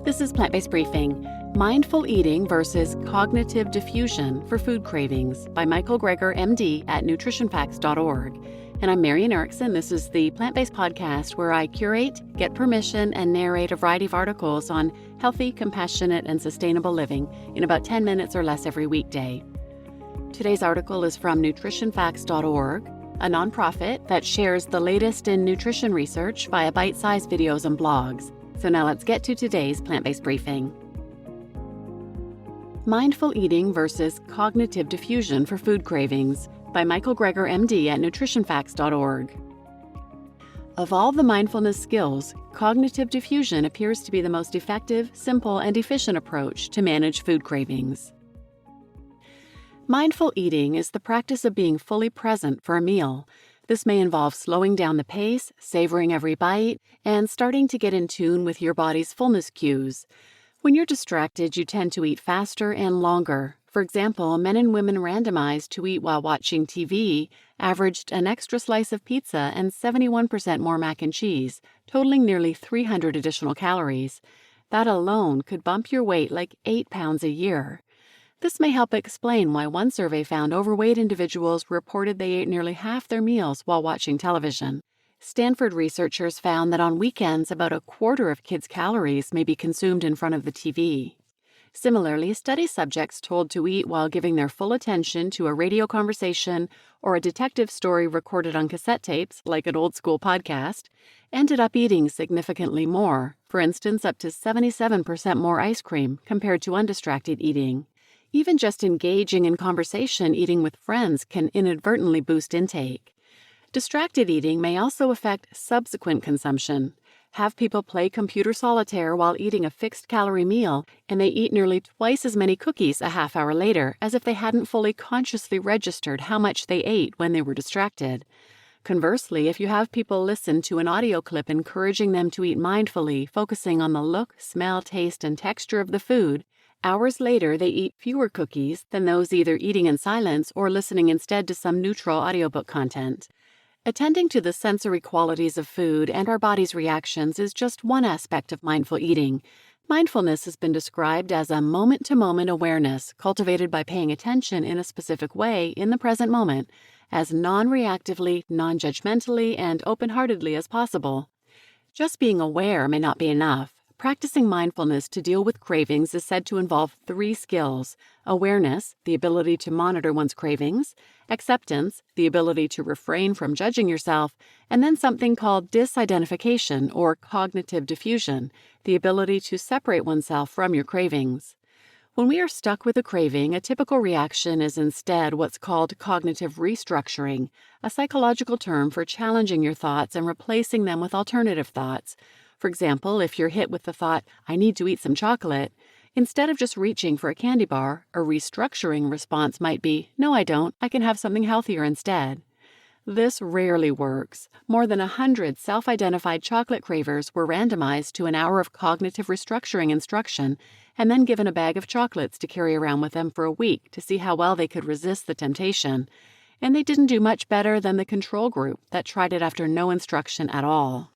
This is Plant-Based Briefing, Mindful Eating versus Cognitive Defusion for Food Cravings by Michael Greger, MD at nutritionfacts.org. And I'm Marian Erickson. This is the plant-based podcast where I curate, get permission, and narrate a variety of articles on healthy, compassionate, and sustainable living in about 10 minutes or less every weekday. Today's article is from nutritionfacts.org, a nonprofit that shares the latest in nutrition research via bite-sized videos and blogs. So now let's get to today's plant-based briefing. Mindful Eating versus Cognitive Defusion for Food Cravings by Michael Greger, MD at nutritionfacts.org. Of all the mindfulness skills, cognitive diffusion appears to be the most effective, simple, and efficient approach to manage food cravings. Mindful eating is the practice of being fully present for a meal. This may involve slowing down the pace, savoring every bite, and starting to get in tune with your body's fullness cues. When you're distracted, you tend to eat faster and longer. For example, men and women randomized to eat while watching TV averaged an extra slice of pizza and 71% more mac and cheese, totaling nearly 300 additional calories. That alone could bump your weight like 8 pounds a year. This may help explain why one survey found overweight individuals reported they ate nearly half their meals while watching television. Stanford researchers found that on weekends, about a quarter of kids' calories may be consumed in front of the TV. Similarly, study subjects told to eat while giving their full attention to a radio conversation or a detective story recorded on cassette tapes, like an old-school podcast, ended up eating significantly more, for instance, up to 77% more ice cream compared to undistracted eating. Even just engaging in conversation eating with friends can inadvertently boost intake. Distracted eating may also affect subsequent consumption. Have people play computer solitaire while eating a fixed-calorie meal, and they eat nearly twice as many cookies a half hour later, as if they hadn't fully consciously registered how much they ate when they were distracted. Conversely, if you have people listen to an audio clip encouraging them to eat mindfully, focusing on the look, smell, taste, and texture of the food, hours later, they eat fewer cookies than those either eating in silence or listening instead to some neutral audiobook content. Attending to the sensory qualities of food and our body's reactions is just one aspect of mindful eating. Mindfulness has been described as a moment-to-moment awareness cultivated by paying attention in a specific way in the present moment, as non-reactively, non-judgmentally, and open-heartedly as possible. Just being aware may not be enough. Practicing mindfulness to deal with cravings is said to involve 3 skills: awareness, the ability to monitor one's cravings; acceptance, the ability to refrain from judging yourself; and then something called disidentification or cognitive diffusion, the ability to separate oneself from your cravings. When we are stuck with a craving, a typical reaction is instead what's called cognitive restructuring, a psychological term for challenging your thoughts and replacing them with alternative thoughts. For example, if you're hit with the thought, I need to eat some chocolate, instead of just reaching for a candy bar, a restructuring response might be, no, I don't, I can have something healthier instead. This rarely works. More than 100 self-identified chocolate cravers were randomized to an hour of cognitive restructuring instruction and then given a bag of chocolates to carry around with them for a week to see how well they could resist the temptation. And they didn't do much better than the control group that tried it after no instruction at all.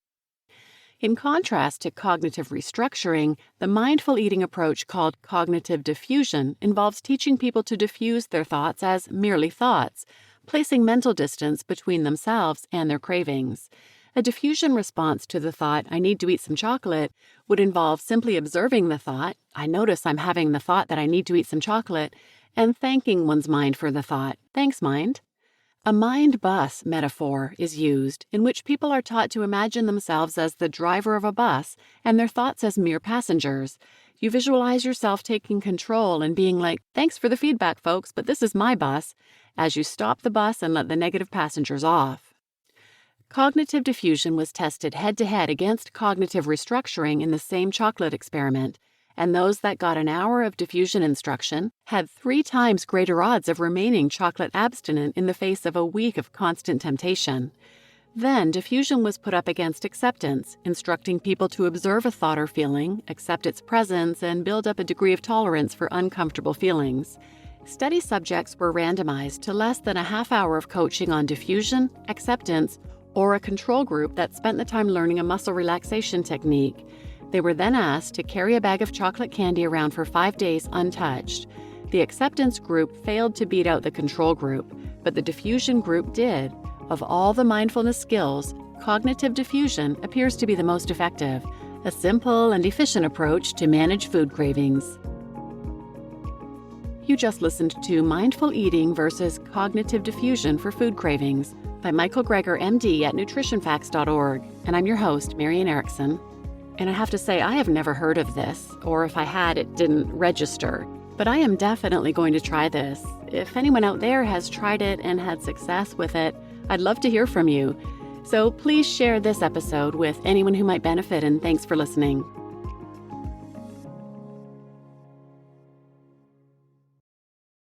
In contrast to cognitive restructuring, the mindful eating approach called cognitive diffusion involves teaching people to diffuse their thoughts as merely thoughts, placing mental distance between themselves and their cravings. A diffusion response to the thought, I need to eat some chocolate, would involve simply observing the thought, I notice I'm having the thought that I need to eat some chocolate, and thanking one's mind for the thought, thanks mind. A mind bus metaphor is used, in which people are taught to imagine themselves as the driver of a bus and their thoughts as mere passengers. You visualize yourself taking control and being like, thanks for the feedback, folks, but this is my bus, as you stop the bus and let the negative passengers off. Cognitive diffusion was tested head-to-head against cognitive restructuring in the same chocolate experiment, and those that got an hour of diffusion instruction had 3 times greater odds of remaining chocolate abstinent in the face of a week of constant temptation. Then, diffusion was put up against acceptance, instructing people to observe a thought or feeling, accept its presence, and build up a degree of tolerance for uncomfortable feelings. Study subjects were randomized to less than a half hour of coaching on diffusion, acceptance, or a control group that spent the time learning a muscle relaxation technique. They were then asked to carry a bag of chocolate candy around for 5 days untouched. The acceptance group failed to beat out the control group, but the diffusion group did. Of all the mindfulness skills, cognitive diffusion appears to be the most effective, a simple and efficient approach to manage food cravings. You just listened to Mindful Eating versus Cognitive Diffusion for Food Cravings by Michael Greger, MD at nutritionfacts.org, and I'm your host, Marian Erickson. And I have to say, I have never heard of this, or if I had, it didn't register. But I am definitely going to try this. If anyone out there has tried it and had success with it, I'd love to hear from you. So please share this episode with anyone who might benefit, and thanks for listening.